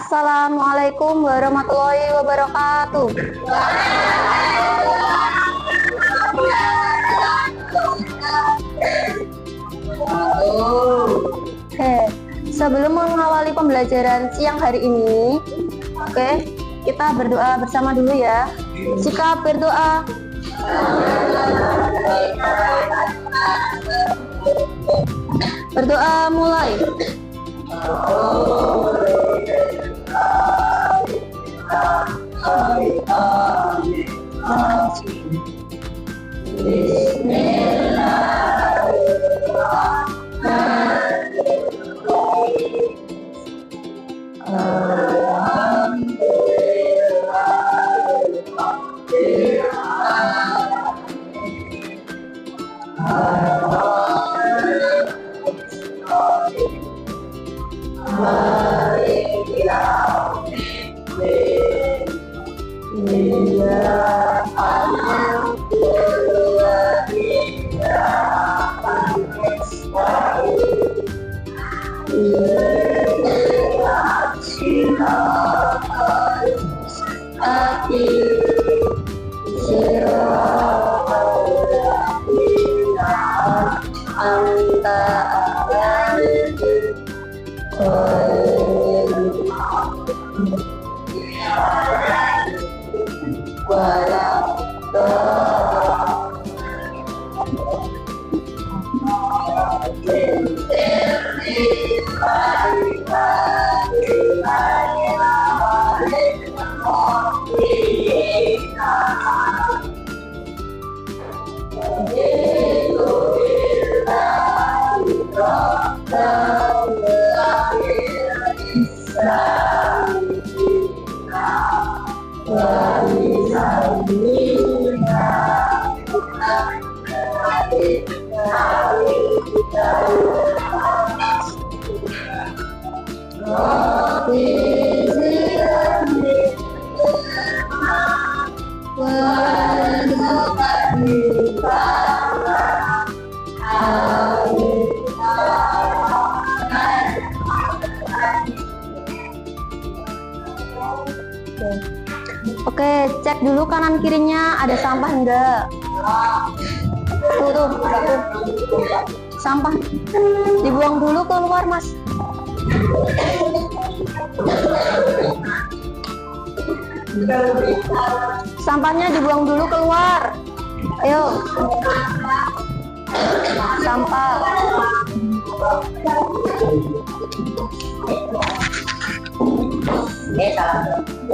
Assalamualaikum warahmatullahi wabarakatuh. Sebelum mengawali pembelajaran siang hari ini, kita berdoa bersama dulu ya. Sikap berdoa. Berdoa mulai. Oke, cek dulu kanan kirinya ada sampah enggak? Tuh. Sampah dibuang dulu keluar, Mas. Sampahnya dibuang dulu keluar. Ayo. Sampah.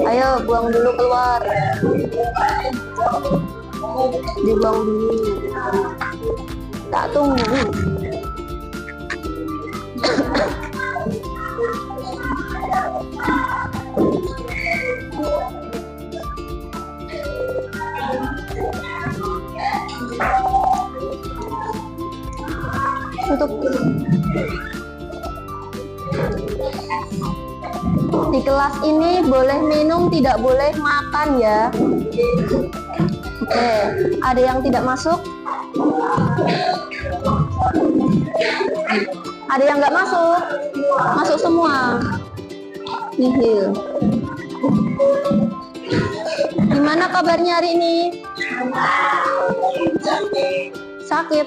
Ayo buang dulu keluar. Dibuang dulu. Tak tunggu. Di kelas ini boleh minum, tidak boleh makan ya. Oke, ada yang tidak masuk? Ada yang nggak masuk? Masuk semua. Nihil. Gimana kabarnya hari ini? Sakit?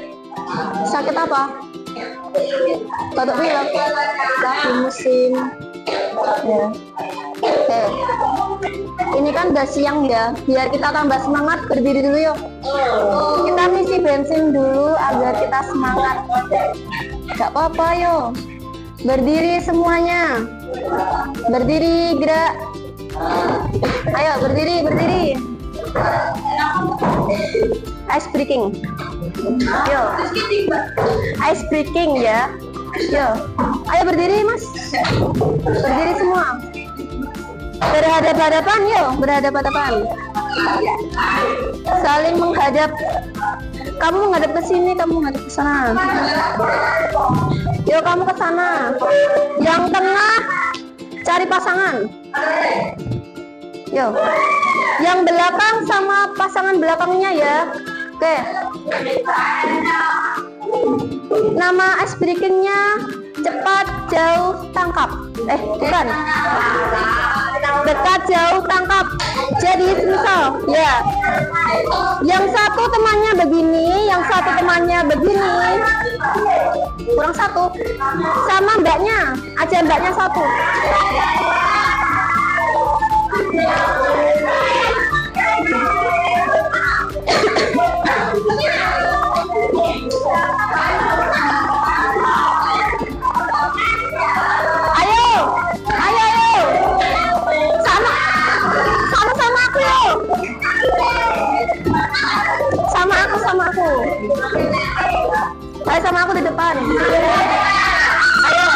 Sakit apa? Batuk pilek? Lagi musim. Ya. Ini kan udah siang ya, biar kita tambah semangat, berdiri dulu yuk. Kita ngisi bensin dulu agar kita semangat. Gak apa-apa yuk. Berdiri semuanya. Berdiri, gerak. Ayo berdiri. Ice breaking. Yo. Ice breaking ya. Yo. Ayo berdiri, Mas. Berdiri semua. Berhadap-hadapan yuk, berhadap-hadapan. Saling menghadap. Kamu menghadap ke sini, kamu menghadap ke sana. Yuk kamu ke sana. Yang tengah cari pasangan. Yuk. Yang belakang sama pasangan belakangnya ya. Oke. Nama ice breaking-nya Cepat, jauh, tangkap. Bukan. Dekat, jauh, tangkap. Jadi misal, ya. Yang satu temannya begini, yang satu temannya begini. Kurang satu. Sama mbaknya, aja mbaknya satu. Ayo sama aku di depan. Ayo.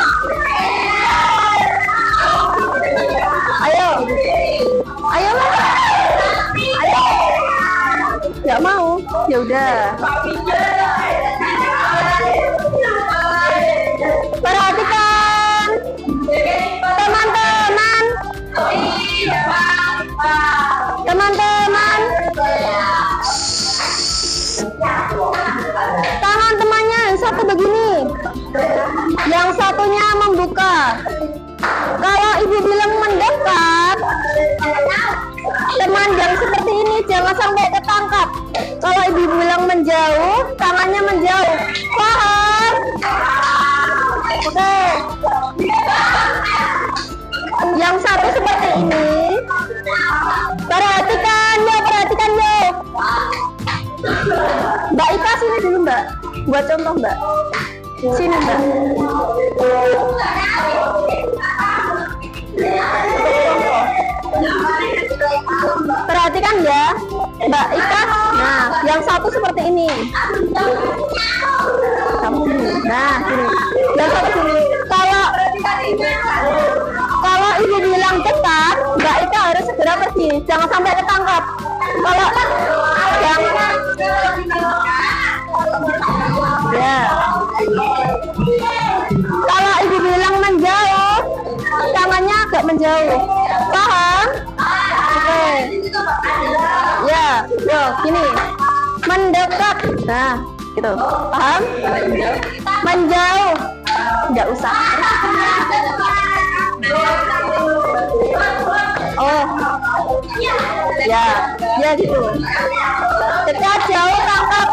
Ayo. Ayo. Ayo. Gak mau. Ya udah. Perhatikan. Teman-teman. Teman-teman. Tangan temannya yang satu begini, yang satunya membuka. Kalau ibu bilang mendekat, teman yang seperti ini jangan sampai ketangkap. Kalau ibu bilang menjauh, tangannya menjauh. Paham? Oke. Yang satu seperti ini. Perhatikan ya, perhatikan ya. Mbak Ika sini dulu Mbak, buat contoh Mbak. Sini Mbak. Perhatikan ya, Mbak Ika. Nah, yang satu seperti ini. Kamu sini. Nah, sini. Yang satu sini. Kalau ibu bilang dekat, Mbak Ika harus segera pergi. Jangan sampai ketangkap. Kalau yang ya, kalau ibu bilang menjauh, tangannya agak menjauh. Paham? Oke. Ya, yo, gini. Mendekat. Nah, gitu. Paham? Menjauh. Nggak usah. Oh. Ya, ya gitu. Dekat, jauh, tangkap.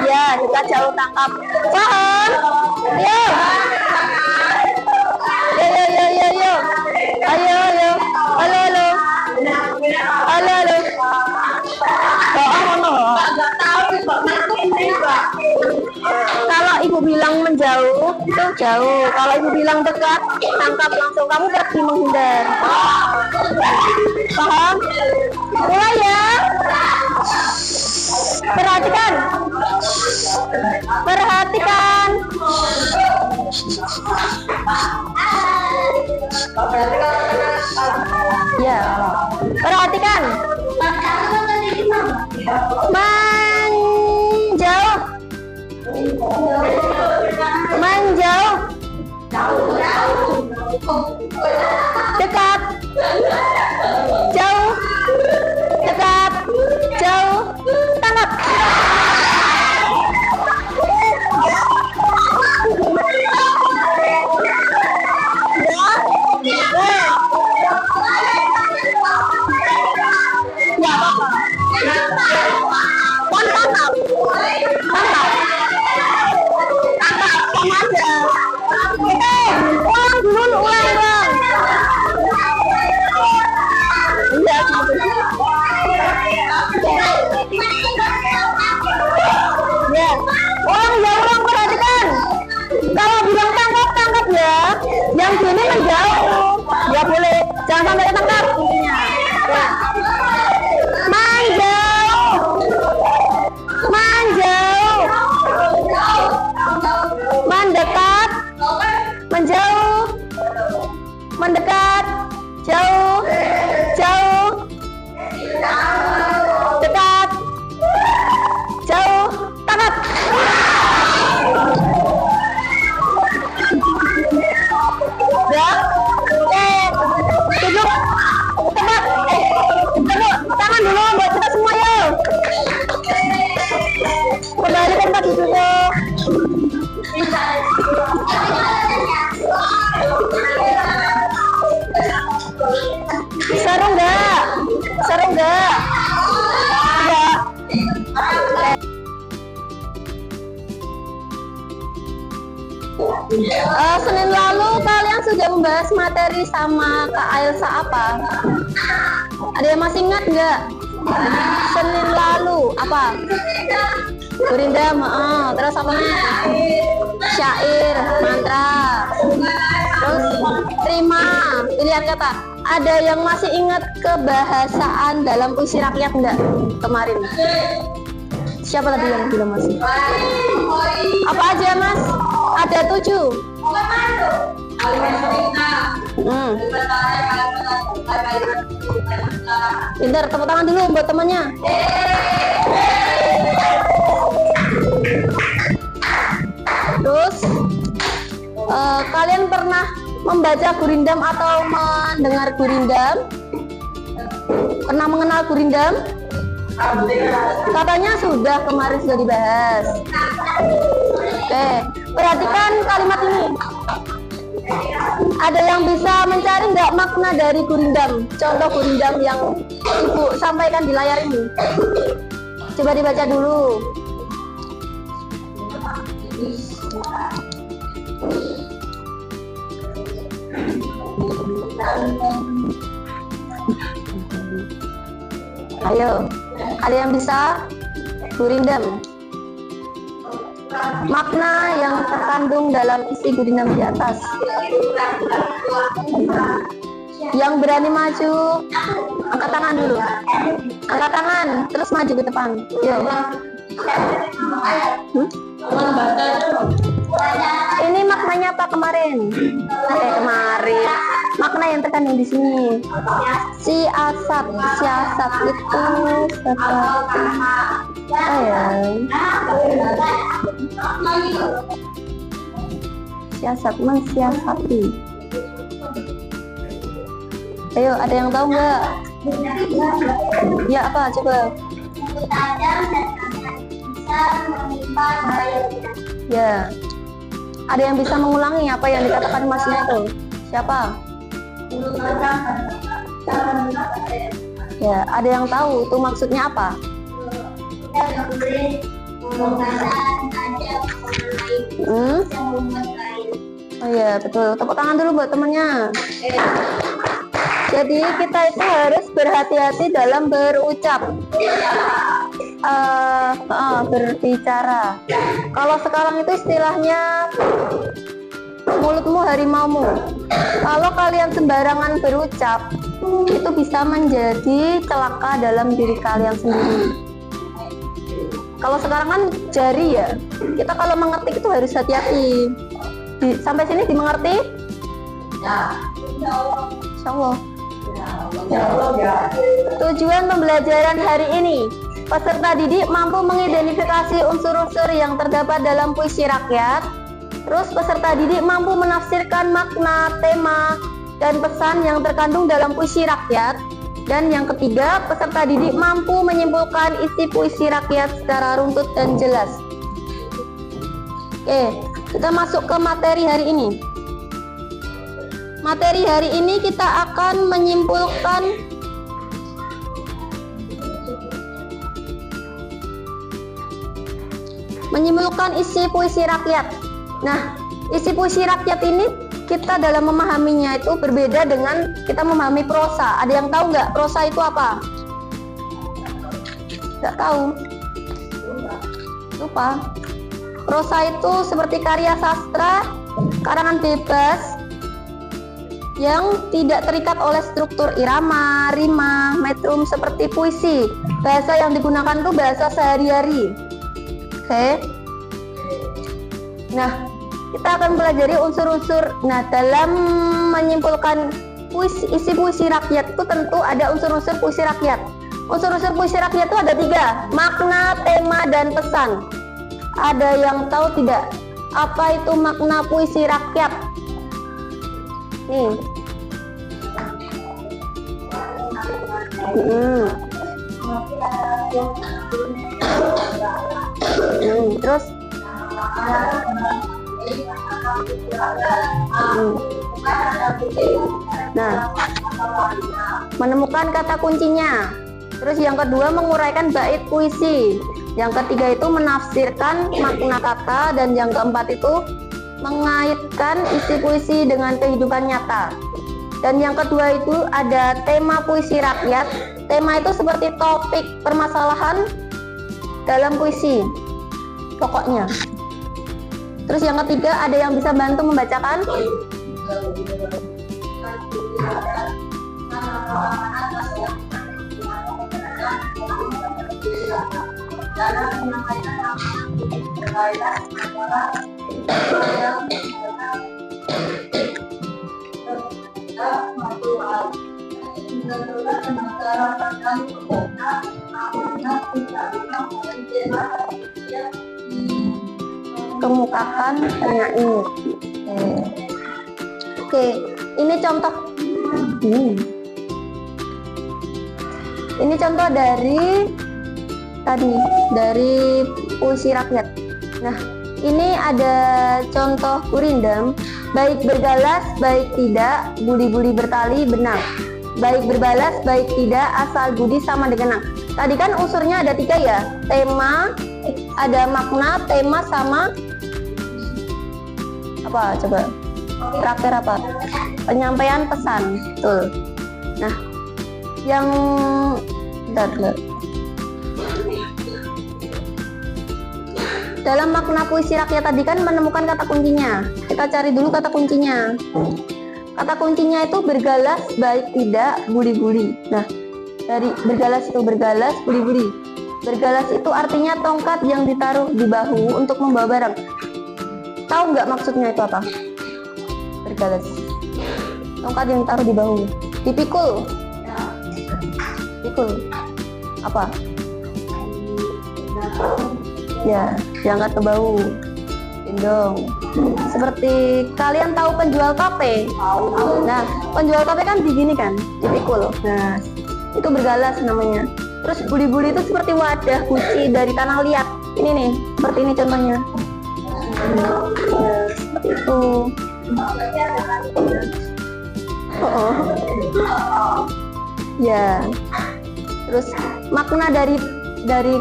Ya, dekat, jauh, tangkap. Paham? Yo. Yo. Ayo. Halo. Halo. Kalau ibu bilang menjauh, itu jauh. Kalau ibu bilang dekat, tangkap langsung. Kamu pergi menghindar. Paham? Mulai ya. Perhatikan. Ya. Perhatikan. Menjauh. Dekat. Jauh. Dekat. Jauh. Tangkap. Ulang, perhatikan. Kalau bilang tangkap ya. Yang sini menjauh. Ya boleh, jangan sampai ketangkap. Menjauh. Mendekat. Menjauh. Mendekat. Jauh. Dekat. Jauh. Tangkap. Ya. Duduk. Cepat. Tangan dulu buat kita semua ya. Kembali ke tempat duduk. Senin lalu kalian sudah membahas materi sama Kak Ailsa apa? Ada yang masih ingat nggak? Senin lalu apa? Gurindam, terus apa? Syair, mantra, terus terima, pilihan kata. Ada yang masih ingat kebahasaan dalam puisi rakyat nggak kemarin? Siapa tadi yang bilang masih? Apa aja Mas? Ada 7. Pintar, tepuk tangan dulu buat temannya. Terus kalian pernah membaca gurindam atau mendengar gurindam? Pernah mengenal gurindam? Katanya sudah, kemarin sudah dibahas. Oke, perhatikan kalimat ini. Ada yang bisa mencari nggak makna dari gurindam? Contoh gurindam yang Ibu sampaikan di layar ini. Coba dibaca dulu. Ayo, ada yang bisa? Gurindam. Makna yang terkandung dalam isi gurindam di atas. Yang berani maju, angkat tangan dulu. Angkat tangan, terus maju ke depan. Yuk. Ini maknanya apa kemarin? Kemarin. Makna yang terkandung di sini. Siasat itu seperti siasat, mensiasati. Ayo, ada yang tahu nggak? Ya apa? Coba. Ya. Ada yang bisa mengulangi apa yang dikatakan Masnya itu? Siapa? Ya, ada yang tahu itu maksudnya apa? Oh iya, betul. Tepuk tangan dulu buat temennya. Jadi kita itu harus berhati-hati dalam berucap, berbicara. Kalau sekarang itu istilahnya mulutmu harimaumu. Kalau kalian sembarangan berucap, itu bisa menjadi celaka dalam diri kalian sendiri. Kalau sekarang kan jari ya, kita kalau mengetik itu harus hati-hati. Sampai sini dimengerti? Ya. Insyaallah. Tujuan pembelajaran hari ini, peserta didik mampu mengidentifikasi unsur-unsur yang terdapat dalam puisi rakyat. Terus peserta didik mampu menafsirkan makna, tema, dan pesan yang terkandung dalam puisi rakyat. Dan yang ketiga, peserta didik mampu menyimpulkan isi puisi rakyat secara runtut dan jelas. Oke, kita masuk ke materi hari ini. Materi hari ini kita akan menyimpulkan isi puisi rakyat. Nah, isi puisi rakyat ini kita dalam memahaminya itu berbeda dengan kita memahami prosa. Ada yang tahu nggak prosa itu apa? Nggak tahu? Lupa. Prosa itu seperti karya sastra, karangan bebas, yang tidak terikat oleh struktur irama, rima, metrum seperti puisi. Bahasa yang digunakan itu bahasa sehari-hari. Oke. Nah, kita akan pelajari unsur-unsur. Nah, dalam menyimpulkan isi puisi rakyat itu tentu ada unsur-unsur puisi rakyat. Unsur-unsur puisi rakyat itu ada 3, makna, tema, dan pesan. Ada yang tahu tidak apa itu makna puisi rakyat? Nih. Terus nah, menemukan kata kuncinya. Terus yang kedua menguraikan bait puisi. Yang ketiga itu menafsirkan makna kata, dan yang keempat itu mengaitkan isi puisi dengan kehidupan nyata. Dan yang kedua itu ada tema puisi rakyat. Tema itu seperti topik permasalahan dalam puisi pokoknya. Terus yang ketiga ada yang bisa bantu membacakan. Kemukakan penyair. Oke, ini contoh. Ini contoh dari puisi rakyat. Nah, ini ada contoh Gurindam. Baik bergalas, baik tidak, buli-buli bertali benang. Baik berbalas, baik tidak, asal budi sama dengan. Tadi kan unsurnya ada 3 ya. Tema, ada makna, tema sama apa coba? Terakhir apa? Penyampaian pesan. Betul. Nah, yang dalam makna puisi rakyat tadi kan menemukan kata kuncinya. Kita cari dulu kata kuncinya. Kata kuncinya itu bergalas, baik tidak, buli-buli. Nah, dari bergalas itu bergalas, buli-buli. Bergalas itu artinya tongkat yang ditaruh di bahu untuk membawa barang. Tahu nggak maksudnya itu apa? Bergalas. Tongkat yang ditaruh di bahu. Dipikul. Pikul. Apa? Ya, diangkat ke bahu. Gendong. Seperti kalian tahu penjual tape. Nah, penjual tape kan begini kan, dipikul. Nah, itu bergalas namanya. Terus buli-buli itu seperti wadah guci dari tanah liat. Ini nih, seperti ini contohnya. Seperti itu. Ya. Terus makna dari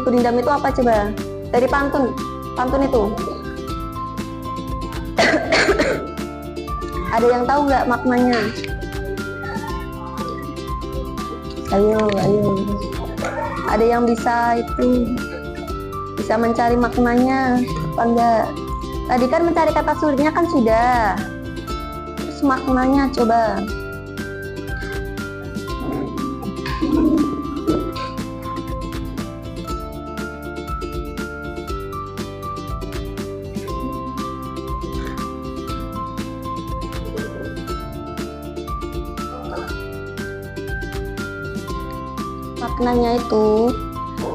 Gurindam itu apa coba? Dari pantun itu. Ada yang tahu nggak maknanya? Ayo. Ada yang bisa mencari maknanya apa enggak? Tadi kan mencari kata sulitnya kan sudah. Terus maknanya coba. Maknanya itu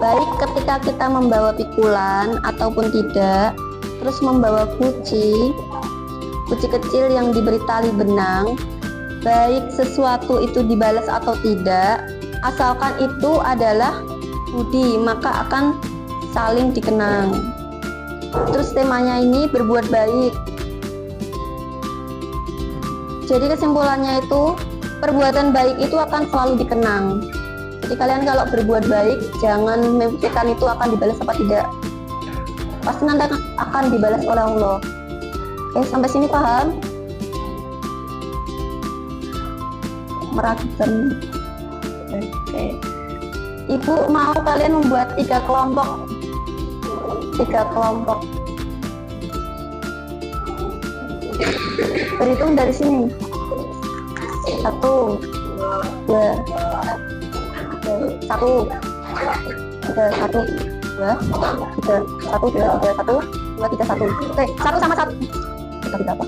baik ketika kita membawa pikulan ataupun tidak, terus membawa kuci kecil yang diberi tali benang, baik sesuatu itu dibalas atau tidak, asalkan itu adalah budi, maka akan saling dikenang. Terus temanya ini berbuat baik. Jadi kesimpulannya itu perbuatan baik itu akan selalu dikenang. Jadi kalian kalau berbuat baik jangan memikirkan itu akan dibalas apa tidak. Pasti nanti akan dibalas oleh Allah. Oke, sampai sini paham? Meragukan. Oke. Ibu mau kalian membuat 3 kelompok. 3 kelompok. Berhitung dari sini. 1, 2, 1, 2, 3, 1. Oke, 1 sama 1. Kita berapa?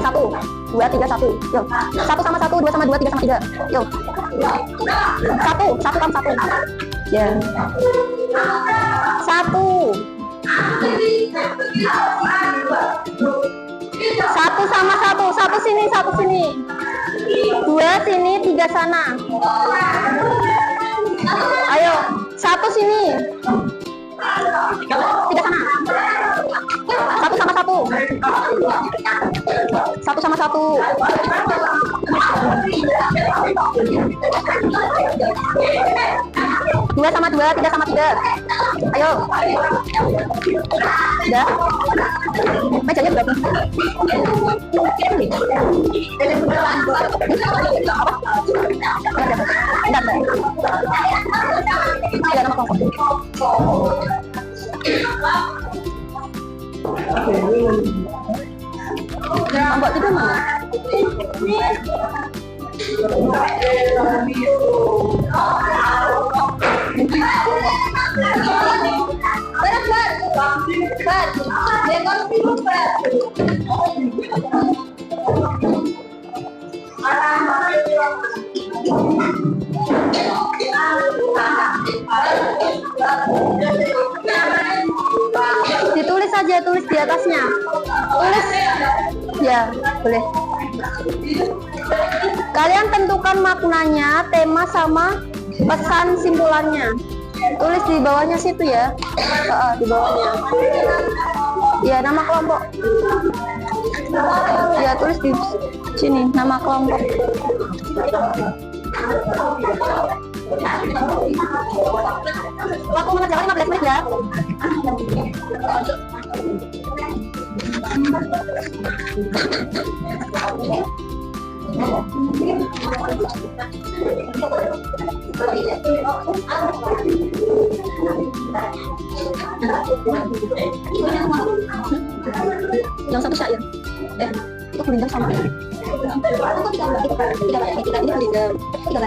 1, 2, 3, 1. Yuk. 1 sama 1, 2 sama 2, 3 sama 3. Yuk. 1 sama 1. Ya. 1. 1 sama 1. 1 sini, 1 sini. 2 sini, 3 sana. Ayo, 1 sini. 3 sana. 1 sama 1. 1 sama 1. 2 sama 2, 3 sama 3. Ayo. Udah. Mejanya berapa? Enggak. Ada nama kelompok. Kelompok itu mana? Ditulis saja, tulis di atasnya. Tulis. Ya, boleh. Kalian tentukan maknanya, tema sama pesan simpulannya. Tulis di bawahnya situ ya. Di bawahnya. Ya, nama kelompok. Ya, tulis di sini nama kelompok. Waktu mengerjakan 15 menit ya. Yang satu syair. Itu kuliner sama. Ini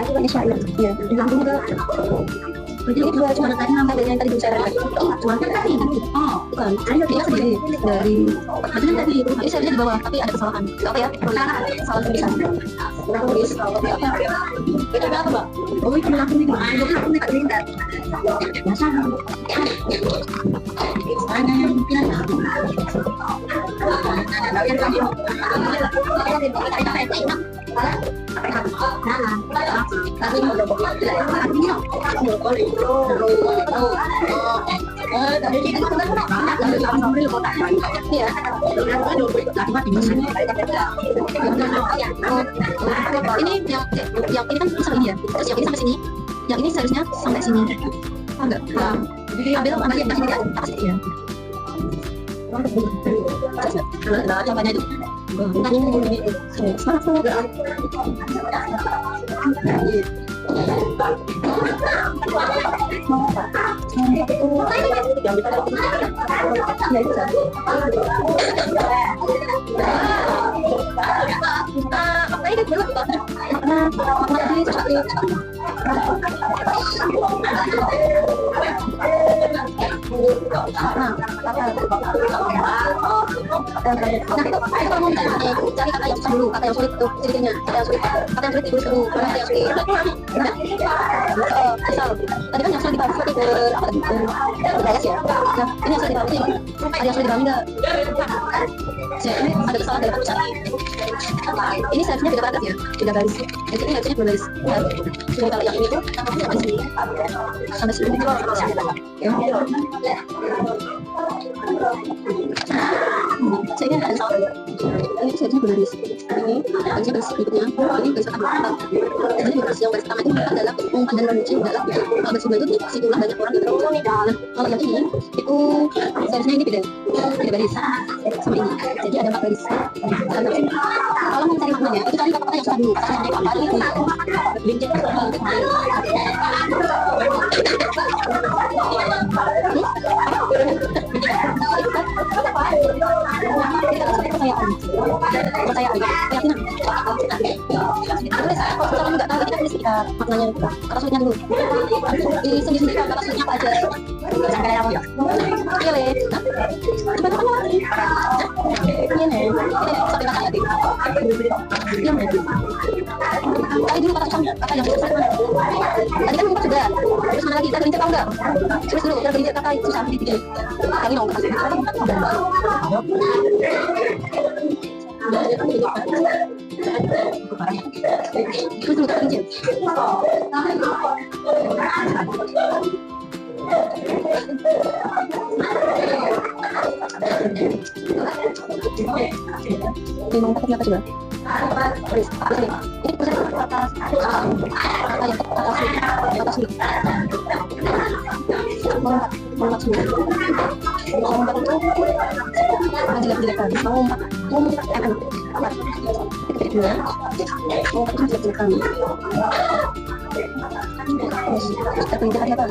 kuliner syair. Ya, di Lampung juga. Jadi itu cuma tadi nama dari yang tadi dibicarakan. Cuma tadi. Oh, bukan. Dia sendiri dari. Maksudnya tadi. Ini saya di bawah, tapi ada kesalahan. Gak apa ya? Salah tulisan. Tulis. Itu berapa, Mbak? Oh, itu Lampung ini. Itu Lampung ini tak diminta. Masa? Mana yang mungkin ada? Ini yang ini kan sampai ini ya, terus yang ini sampai sini, yang ini seharusnya sampai sini. Enggak? Ambil mana yang tadi atas ya. Nah, contohnya itu. Kalau mau cari kata yang susah dulu, kata yang sulit itu ciri-cirinya, kata yang sulit ditulis dulu, kata yang sulit. Misal, tadi kan yang sulit dibahas seperti bergayas ya. Nah, ini yang sulit dibahas ini, ada yang sulit dibahas enggak? Ini ada kesalahan dari tulisan. Ini seharusnya 3 paragraf ya, 3 baris. Jadi ini harusnya 2 baris. Jadi kalau yang ini tuh sampai sini, sampai sini. Ya. Saya ini ada salah. Ini seharusnya 2 baris. Ini harusnya baris berikutnya. Ini baris pertama. Jadi baris yang baris pertama itu adalah ungkapan dan lucu adalah baris kedua itu situlah banyak orang gitu. Nah, kalau yang ini itu seharusnya ini beda baris sama ini. Jadi ada 4 baris. Kalau mau cari maknanya itu cari kata-kata yang susah dulu. Kata yang apa itu? Lincah. Kepercayaan, keyakinan. Kalau nggak tahu kita tulis maknanya. Kata sulitnya dulu. Di sendiri kata sulitnya apa aja. Sampai apa ya? Pilih. Coba apa lagi? Ini nih. Sampai kata tadi. Iya nih. Tadi dulu kata yang susah mana? Tadi kan kita sudah. Terus mana lagi? Kita gelincir tahu nggak? Terus dulu kita gelincir kata susah sedikit. Kali dong kata susah. Terus dulu kita gelincir. Bingung tapi apa coba? Terus, ini atas sulit. Melompat semua. Melompat itu menjelek-jelekan. Melompat apa? Itu dua. Melompat itu menjelek-jelekan. Kita tunjukkan apa?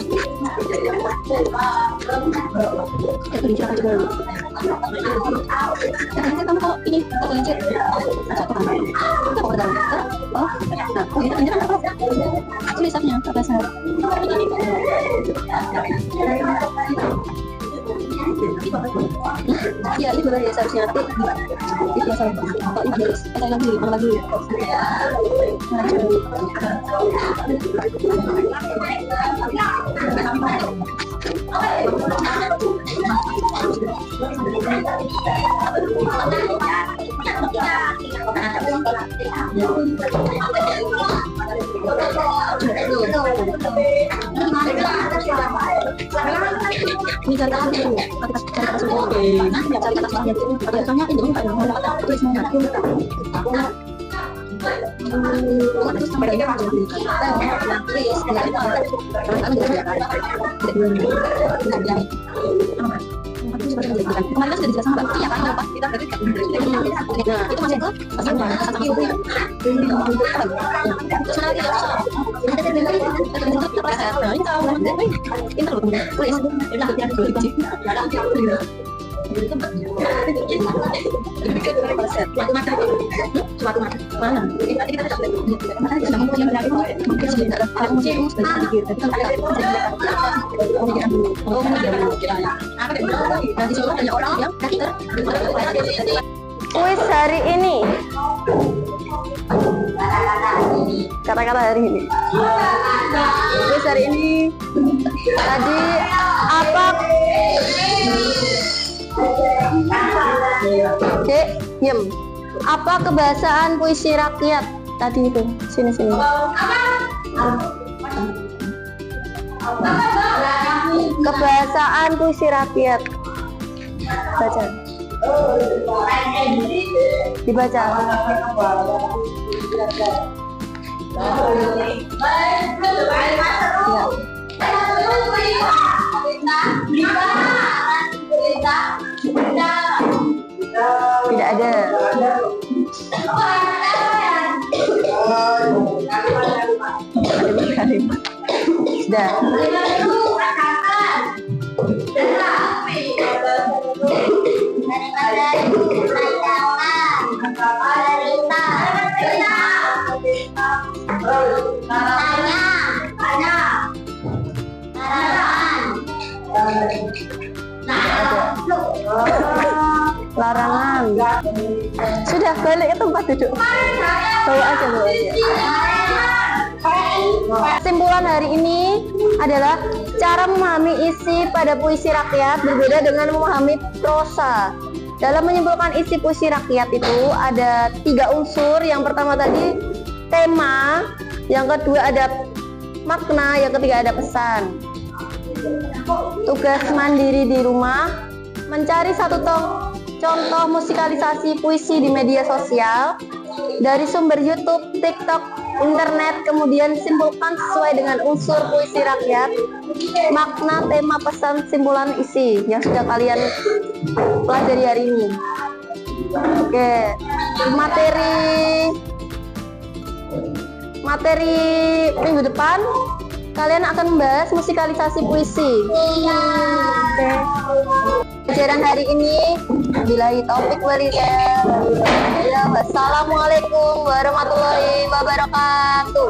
Kita tunjukkan juga. Nanti kamu kalau ini tunjuk satu kan? Kita bawa ke dalam. Oh, nah, kita tunjukkan apa? Tulisannya apa sah? Ya ini benar ya seharusnya nanti itu biasa oh ini bagus saya lagi ini cari kata dulu cari kata semua cari kata semuanya biasanya itu tulis semuanya terus sampai dia aja kemarin kan sudah dijelaskan Mbak iya kan apa kita berarti nah itu masuk ke sama terus nanti ya kuis hari ini. Kata-kata hari ini. Kuis hari ini tadi apa? Dek, diam. Apa kebahasaan puisi rakyat tadi itu? Sini. Kebahasaan puisi rakyat. Baca. Dibaca. Tidak ada. Sudah. Larangan. Sudah balik ke tempat duduk. Bawa aja. Kesimpulan hari ini adalah cara memahami isi pada puisi rakyat berbeda dengan memahami prosa. Dalam menyimpulkan isi puisi rakyat itu ada 3 unsur. Yang pertama tadi tema, yang kedua ada makna, yang ketiga ada pesan. Tugas mandiri di rumah, mencari satu contoh musikalisasi puisi di media sosial dari sumber YouTube, TikTok, internet, kemudian simpulkan sesuai dengan unsur puisi rakyat, makna, tema, pesan, simpulan isi yang sudah kalian pelajari hari ini. Oke, materi minggu depan kalian akan membahas musikalisasi puisi. Oke. Pelajaran hari ini billahi taufik wal hidayah. Wassalamualaikum warahmatullahi wabarakatuh.